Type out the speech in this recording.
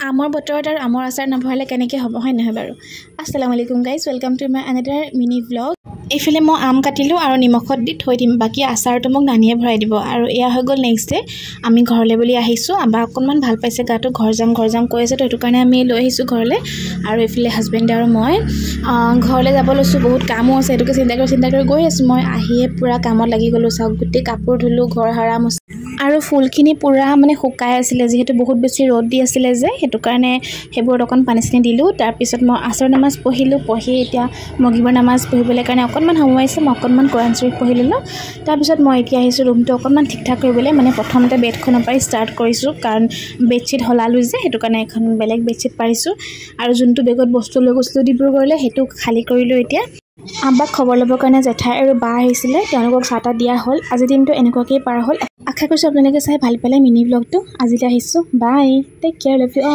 আমৰ বতৰত আৰু আমৰ আচাৰ নভৰালে কেনেকৈ হ'ব হয় নহয় বাৰু। আসসালামু আলাইকুম guys, welcome to my another mini blog. এইফালে মই আম কাটিলোঁ আৰু নিমখত দি থৈ দিম, বাকী আচাৰটো মোক নানিয়ে ভৰাই দিব। আৰু এয়া হৈ গ'ল নেক্সট ডে, আমি ঘৰলৈ বুলি আহিছোঁ। আবা অকণমান ভাল পাইছে গাটো, ঘৰ যাম কৈ আছে, তো সেইটো কাৰণে আমি লৈ আহিছোঁ ঘৰলৈ। আৰু এইফালে হাজবেণ্ডে আৰু মই ঘৰলৈ যাব লৈছোঁ, বহুত কামো আছে, সেইটোকে চিন্তা কৰি গৈ আছোঁ। মই আহিয়ে পূৰা কামত লাগি গ'লোঁ। চাওক, গোটেই কাপোৰ ধুলোঁ, ঘৰ সাৰা মুচি, আৰু ফুলখিনি পূৰা মানে শুকাই আছিলে, যিহেতু বহুত বেছি ৰ'দ দি আছিলে যে, সেইটো কাৰণে সেইবোৰত অকণ পানী চানী দিলোঁ। তাৰপিছত মই আছৰ নামাজ পঢ়ি এতিয়া মগিবৰ নামাজ পঢ়িবলৈ কাৰণে অকণমান সময় আছে, মই অকণমান কোৰাণ শ্বৰীফ পঢ়ি ল'লোঁ। তাৰপিছত মই এতিয়া আহিছোঁ ৰুমটো অকণমান ঠিক ঠাক কৰিবলৈ, মানে প্ৰথমতে বেডখনৰ পৰাই ষ্টাৰ্ট কৰিছোঁ, কাৰণ বেডশ্বীট সলালোঁ যে, সেইটো কাৰণে এখন বেলেগ বেডশ্বীট পাৰিছোঁ। আৰু যোনটো বেগত বস্তু লৈ গৈছিলোঁ ডিব্ৰুগড়লৈ, সেইটো খালী কৰিলোঁ এতিয়া। আব্বাক খবৰ ল'বৰ কাৰণে জেঠাই আৰু বা আহিছিলে, তেওঁলোকক চাহ তাহ দিয়া হ'ল। আজিৰ দিনটো এনেকুৱাকেই পাৰ হ'ল। আশা কৰিছোঁ আপোনালোকে চাই ভাল পালে মিনি ব্লগটো। আজিলৈ আহিছোঁ, bye, take care, love you all.